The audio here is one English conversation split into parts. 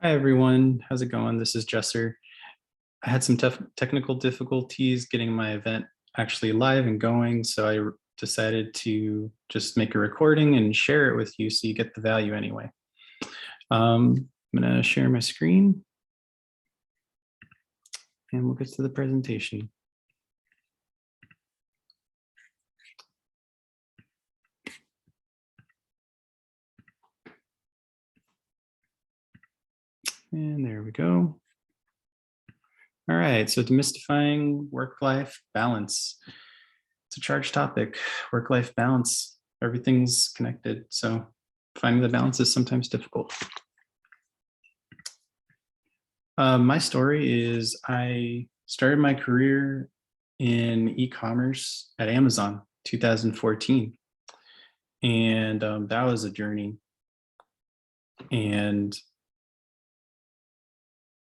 Hi everyone, how's it going? This is Jesser. I had some technical difficulties getting my event actually live and going, so I decided to just make a recording and share it with you so you get the value anyway. I'm gonna share my screen and we'll get to the presentation. And there we go. All right, so demystifying work-life balance. It's a charged topic, work-life balance. Everything's connected, so finding the balance is sometimes difficult. My story is I started my career in e-commerce at Amazon 2014. And that was a journey. And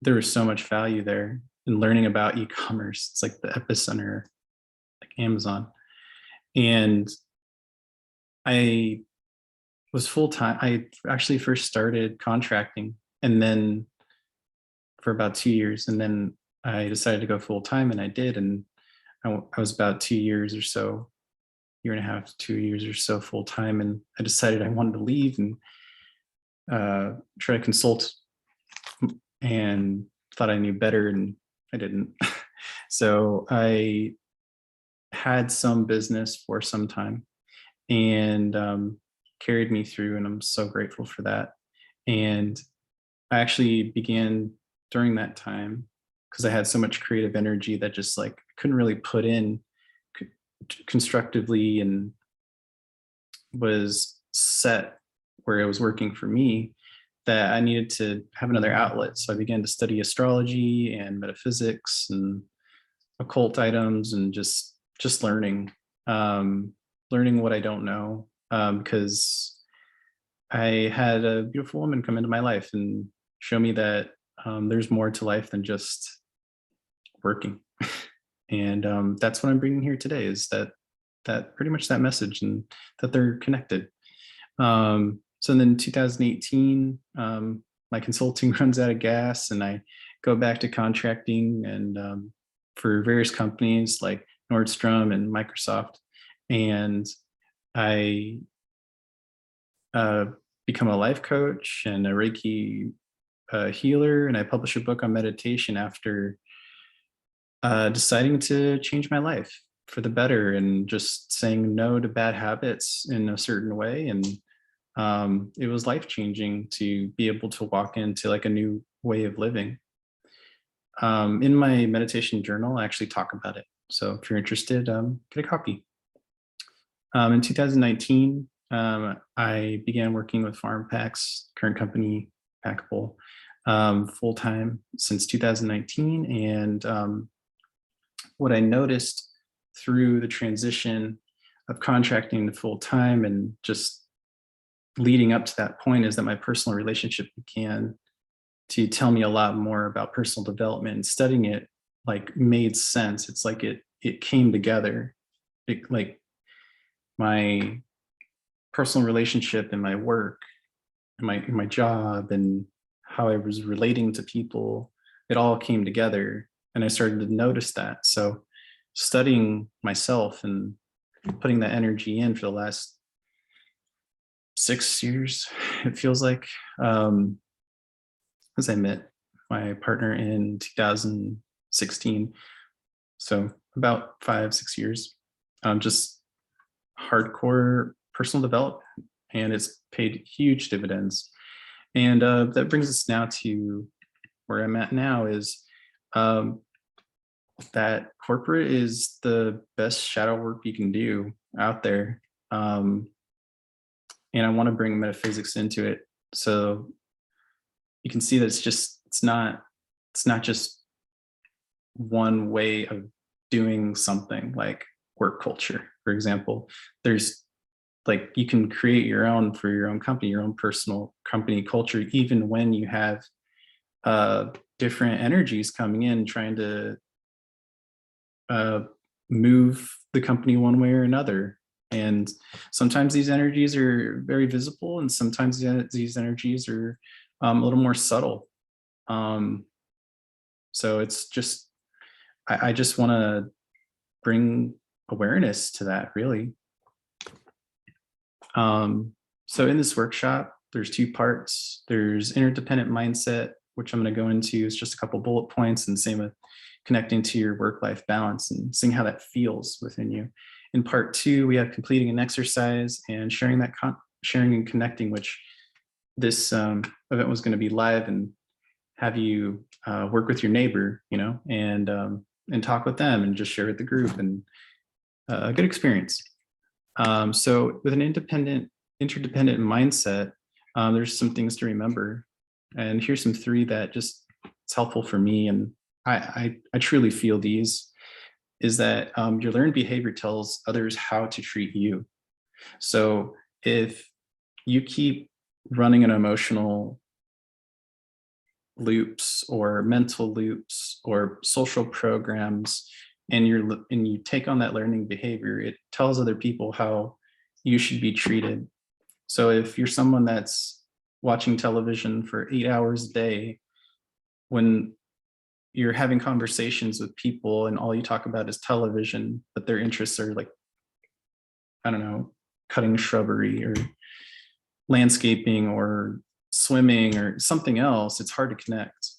there was so much value there in learning about e-commerce. It's like the epicenter, like Amazon. And I was full-time. I actually first started contracting and then for about 2 years. And then I decided to go full-time and I did. And I was about 2 years or so, year and a half, 2 years or so full-time. And I decided I wanted to leave and try to consult, and thought I knew better and I didn't. So I had some business for some time and carried me through, and I'm so grateful for that. And I actually began during that time because I had so much creative energy that just like couldn't really put in constructively and was set where it was working for me, that I needed to have another outlet. So I began to study astrology and metaphysics and occult items and just learning, learning what I don't know, because I had a beautiful woman come into my life and show me that there's more to life than just working. And that's what I'm bringing here today, is that pretty much that message, and that they're connected. So then in 2018, my consulting runs out of gas and I go back to contracting and for various companies like Nordstrom and Microsoft. And I become a life coach and a Reiki healer, and I publish a book on meditation after deciding to change my life for the better and just saying no to bad habits in a certain way. And it was life-changing to be able to walk into like a new way of living. In my meditation journal, I actually talk about it. So if you're interested, get a copy. In 2019, I began working with Farm Packs, current company, Packable, full-time since 2019. And what I noticed through the transition of contracting to full-time and just leading up to that point is that my personal relationship began to tell me a lot more about personal development, and studying it like made sense. It's like it came together. Like my personal relationship and my work and my job and how I was relating to people, it all came together. And I started to notice that. So studying myself and putting that energy in for the last 6 years, it feels like, as I met my partner in 2016. So about 5-6 years, just hardcore personal development, and it's paid huge dividends. And that brings us now to where I'm at now, is that corporate is the best shadow work you can do out there. And I want to bring metaphysics into it, so you can see that it's not just one way of doing something like work culture, for example. There's like, you can create your own for your own company, your own personal company culture, even when you have different energies coming in trying to move the company one way or another. And sometimes these energies are very visible, and sometimes these energies are a little more subtle. Um, so it's just, I just want to bring awareness to that, really. So in this workshop, there's two parts. There's interdependent mindset, which I'm going to go into. It's just a couple bullet points, and same with connecting to your work-life balance and seeing how that feels within you. In part two, we have completing an exercise and sharing that sharing and connecting, which this event was going to be live, and have you work with your neighbor, and talk with them and just share with the group, and a good experience. So with an interdependent mindset, there's some things to remember. And here's some three that just it's helpful for me. And I truly feel these is that your learned behavior tells others how to treat you. So if you keep running an emotional loops or mental loops or social programs, and you take on that learning behavior, it tells other people how you should be treated. So if you're someone that's watching television for 8 hours a day, when you're having conversations with people and all you talk about is television, but their interests are like, I don't know, cutting shrubbery or landscaping or swimming or something else, it's hard to connect.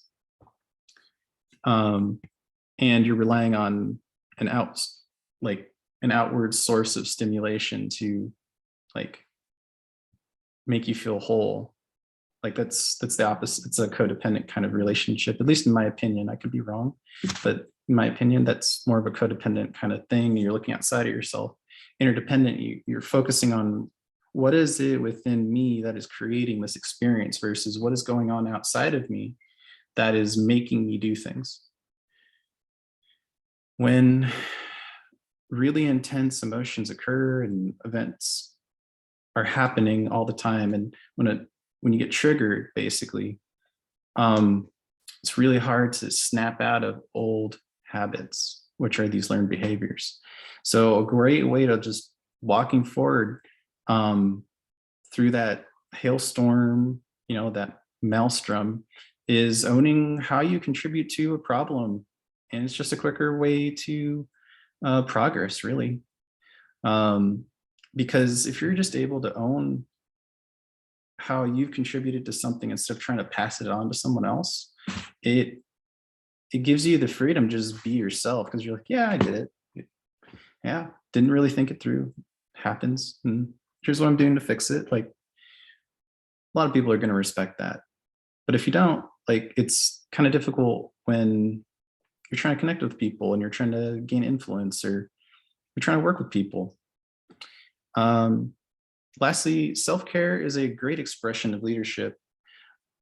And you're relying on an outward source of stimulation to like make you feel whole. Like that's the opposite. It's a codependent kind of relationship, at least in my opinion. I could be wrong, but in my opinion, that's more of a codependent kind of thing. You're looking outside of yourself. Interdependent, you're focusing on what is it within me that is creating this experience versus what is going on outside of me that is making me do things. When really intense emotions occur and events are happening all the time, and when you get triggered, basically, it's really hard to snap out of old habits, which are these learned behaviors. So a great way to just walking forward through that hailstorm, that maelstrom, is owning how you contribute to a problem. And it's just a quicker way to progress, really. Because if you're just able to own how you've contributed to something instead of trying to pass it on to someone else, it gives you the freedom to just be yourself, because you're like, yeah, I did it. Yeah, didn't really think it through. Happens, and here's what I'm doing to fix it. Like, a lot of people are going to respect that. But if you don't, like, it's kind of difficult when you're trying to connect with people and you're trying to gain influence, or you're trying to work with people. Lastly, self-care is a great expression of leadership.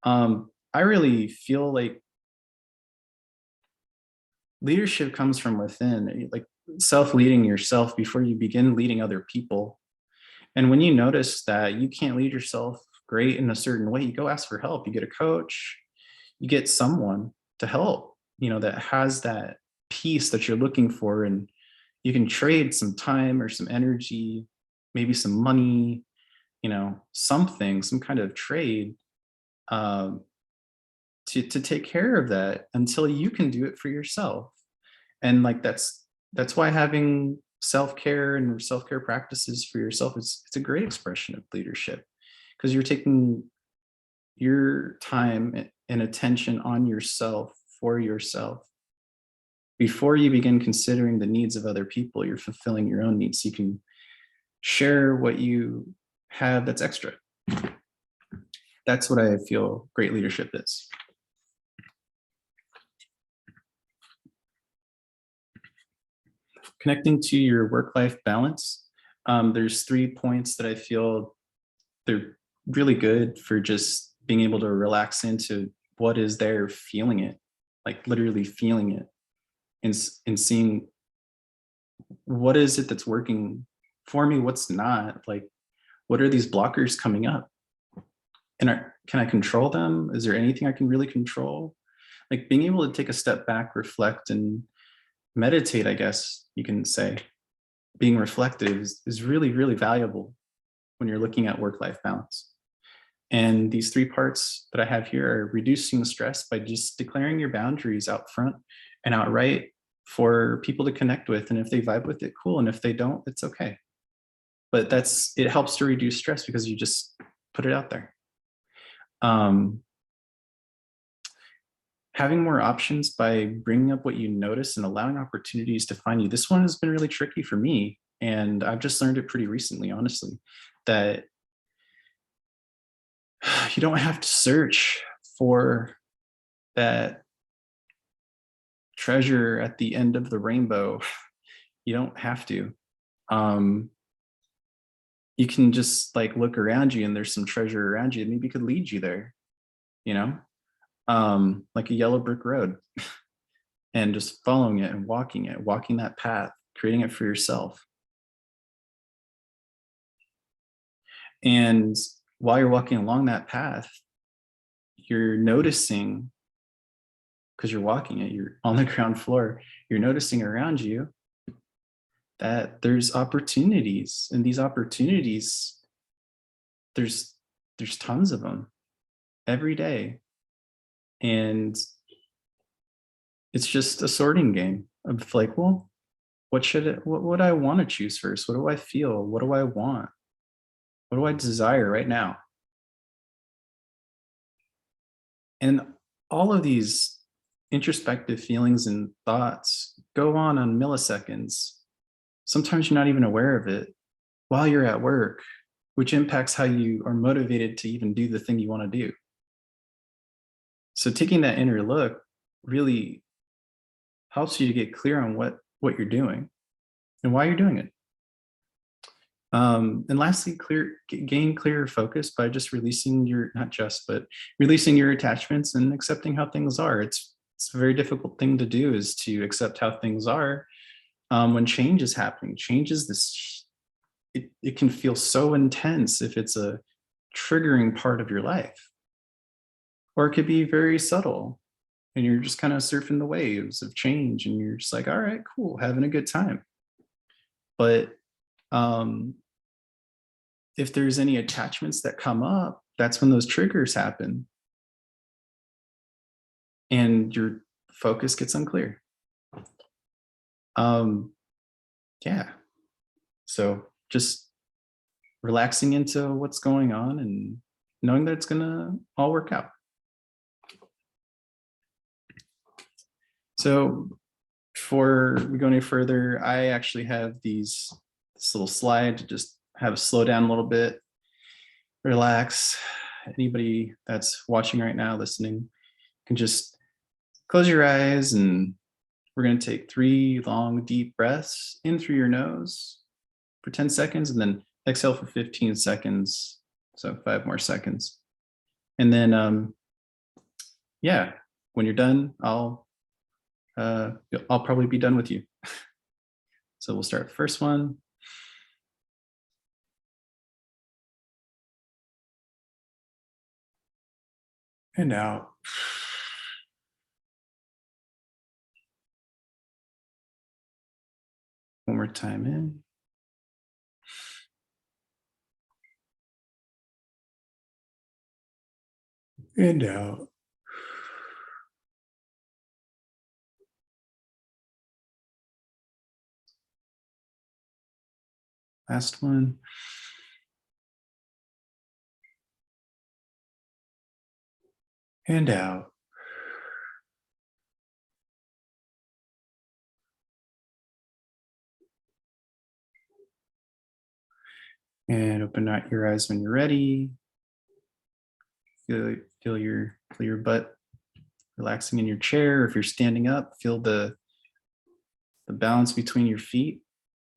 I really feel like leadership comes from within, like self-leading yourself before you begin leading other people. And when you notice that you can't lead yourself great in a certain way, you go ask for help. You get a coach, you get someone to help, that has that piece that you're looking for. And you can trade some time or some energy, maybe some money, something, some kind of trade to take care of that until you can do it for yourself. And like that's why having self-care and self-care practices for yourself it's a great expression of leadership, because you're taking your time and attention on yourself for yourself. Before you begin considering the needs of other people, you're fulfilling your own needs so you can share what you have that's extra. That's what I feel great leadership is. Connecting to your work-life balance. There's 3 points that I feel they're really good for just being able to relax into what is there, feeling it, like literally feeling it, and seeing what is it that's working for me, what's not, like what are these blockers coming up, and can I control them? Is there anything I can really control? Like being able to take a step back, reflect, and meditate, I guess you can say. Being reflective is really, really valuable when you're looking at work-life balance. And these three parts that I have here are reducing stress by just declaring your boundaries out front and outright for people to connect with. And if they vibe with it, cool. And if they don't, it's okay. But it helps to reduce stress because you just put it out there. Having more options by bringing up what you notice and allowing opportunities to find you. This one has been really tricky for me. And I've just learned it pretty recently, honestly, that you don't have to search for that treasure at the end of the rainbow. You don't have to. You can just like look around you and there's some treasure around you that maybe could lead you there, you know, like a yellow brick road, and just following it and walking that path, creating it for yourself. And while you're walking along that path, you're noticing, because you're walking it, you're on the ground floor, you're noticing around you that there's opportunities, and these opportunities, there's tons of them every day. And it's just a sorting game of like, well, what would I want to choose first? What do I feel? What do I want? What do I desire right now? And all of these introspective feelings and thoughts go on milliseconds. Sometimes you're not even aware of it while you're at work, which impacts how you are motivated to even do the thing you want to do. So taking that inner look really helps you to get clear on what you're doing and why you're doing it. And lastly, gain clearer focus by just releasing releasing your attachments and accepting how things are. It's a very difficult thing to do, is to accept how things are when change is happening. Change is this, it can feel so intense if it's a triggering part of your life, or it could be very subtle and you're just kind of surfing the waves of change and you're just like, all right, cool, having a good time. But if there's any attachments that come up, that's when those triggers happen and your focus gets unclear. Yeah. So just relaxing into what's going on and knowing that it's gonna all work out. So before we go any further, I actually have this little slide to just have it slow down a little bit, relax. Anybody that's watching right now, listening, can just close your eyes, and we're going to take 3 long, deep breaths in through your nose for 10 seconds, and then exhale for 15 seconds. So 5 more seconds. And then, yeah, when you're done, I'll probably be done with you. So we'll start the first one. And out. One more time in. And out. Last one. And out. And open out your eyes when you're ready. Feel your butt relaxing in your chair. If you're standing up, feel the balance between your feet.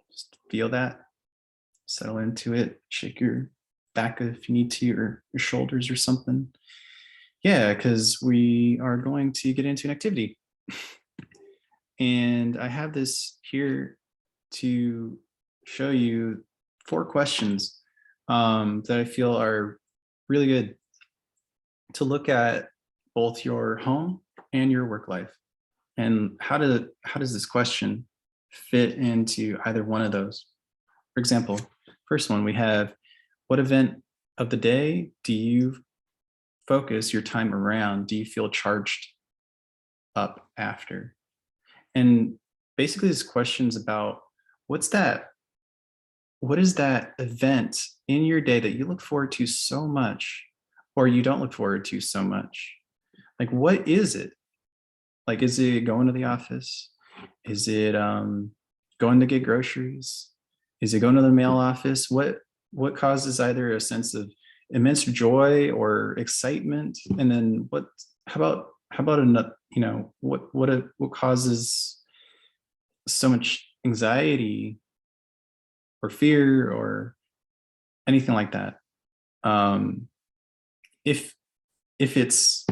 Just feel that. Settle into it. Shake your back if you need to, or your shoulders or something. Yeah, because we are going to get into an activity. And I have this here to show you 4 questions that I feel are really good to look at both your home and your work life. And how does this question fit into either one of those? For example, first one, we have, what event of the day do you focus your time around? Do you feel charged up after? And basically this question's about what's that, what is that event in your day that you look forward to so much or you don't look forward to so much? Like, what is it? Like, is it going to the office? Is it going to get groceries? Is it going to the mail office? What causes either a sense of immense joy or excitement? And then how about another, what causes so much anxiety or fear or anything like that? If if it's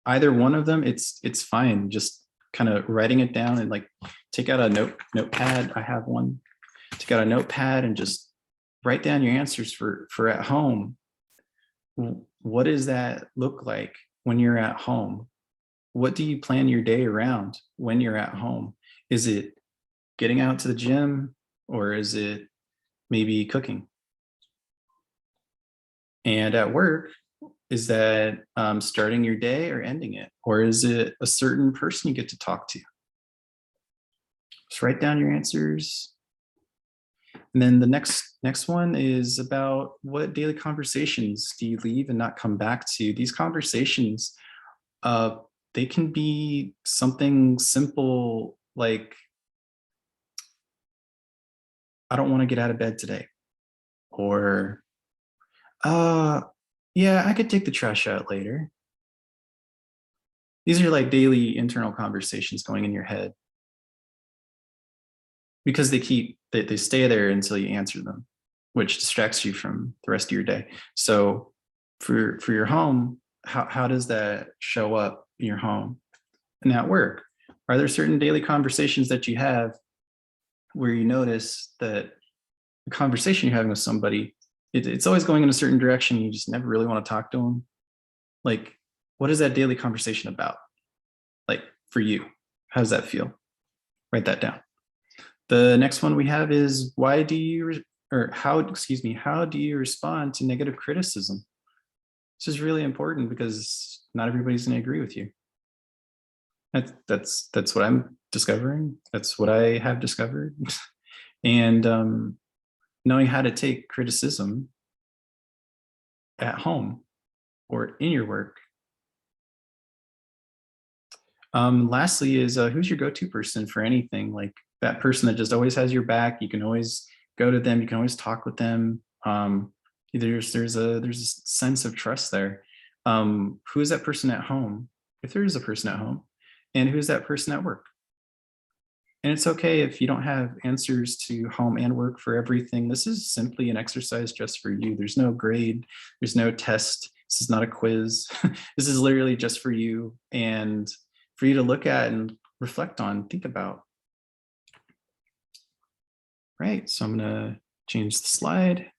either one of them, it's fine. Just kind of writing it down and like take out a notepad. I have one. Take out a notepad and just write down your answers for at home. What does that look like when you're at home? What do you plan your day around when you're at home? Is it getting out to the gym, or is it maybe cooking? And at work, is that starting your day or ending it? Or is it a certain person you get to talk to? Just write down your answers. And then the next one is about what daily conversations do you leave and not come back to? These conversations, they can be something simple like, I don't want to get out of bed today. Or, yeah, I could take the trash out later. These are like daily internal conversations going in your head because they stay there until you answer them, which distracts you from the rest of your day. So for your home, how does that show up in your home and at work? Are there certain daily conversations that you have where you notice that the conversation you're having with somebody, it's always going in a certain direction, you just never really want to talk to them? Like, what is that daily conversation about? Like, for you, how does that feel? Write that down. The next one we have is how do you respond to negative criticism? This is really important because not everybody's going to agree with you. That's what I'm discovering. That's what I have discovered. And knowing how to take criticism at home or in your work. Lastly is who's your go-to person for anything? Like that person that just always has your back. You can always go to them. You can always talk with them. There's a sense of trust there. Who is that person at home? If there is a person at home, and who's that person at work? And it's okay if you don't have answers to home and work for everything. This is simply an exercise just for you. There's no grade, there's no test. This is not a quiz. This is literally just for you and for you to look at and reflect on, think about. Right, so I'm gonna change the slide.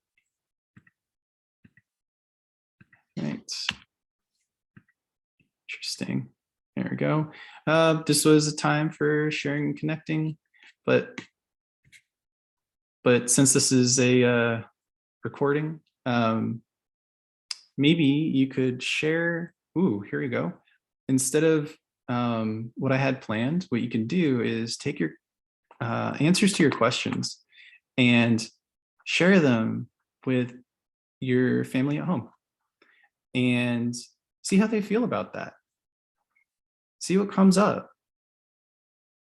Right, interesting. There we go. This was a time for sharing and connecting, but since this is a recording, maybe you could share. Ooh, here we go. Instead of what I had planned, what you can do is take your answers to your questions and share them with your family at home and see how they feel about that. See what comes up.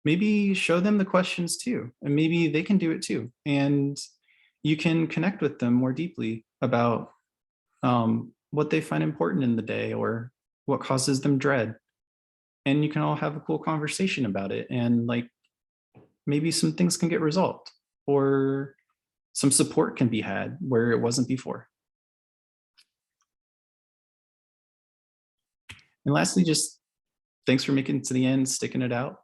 Maybe show them the questions too, and maybe they can do it too. And you can connect with them more deeply about what they find important in the day or what causes them dread. And you can all have a cool conversation about it. And like maybe some things can get resolved or some support can be had where it wasn't before. And lastly, just thanks for making it to the end, sticking it out.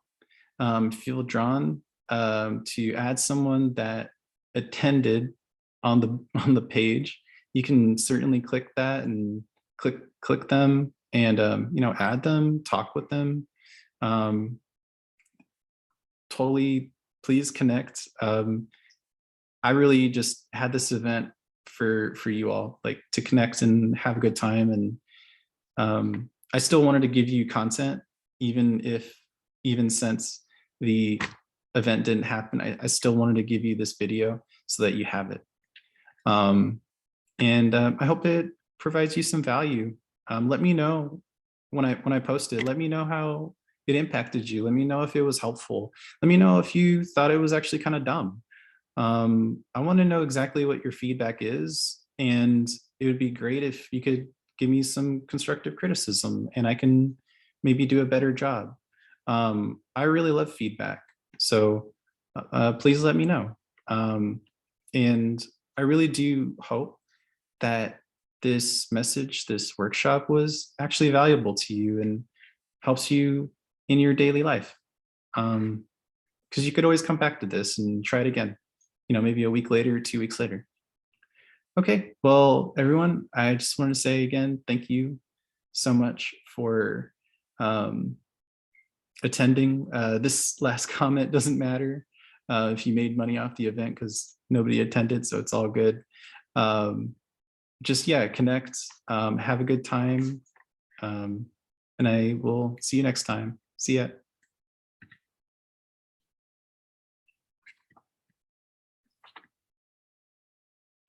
Feel drawn to add someone that attended on the page. You can certainly click that and click them and add them, talk with them. Totally, please connect. I really just had this event for you all, like to connect and have a good time. And I still wanted to give you content, even since the event didn't happen. I still wanted to give you this video so that you have it. And I hope it provides you some value. Let me know when I post it. Let me know how it impacted you. Let me know if it was helpful. Let me know if you thought it was actually kind of dumb. I want to know exactly what your feedback is, and it would be great if you could give me some constructive criticism, and I can maybe do a better job. I really love feedback, so please let me know. And I really do hope that this message, this workshop, was actually valuable to you and helps you in your daily life. Because you could always come back to this and try it again, maybe a week later, 2 weeks later. Okay, well, everyone, I just want to say again, thank you so much for attending. This last comment doesn't matter if you made money off the event, because nobody attended, so it's all good. Just, yeah, connect, have a good time, and I will see you next time. See ya.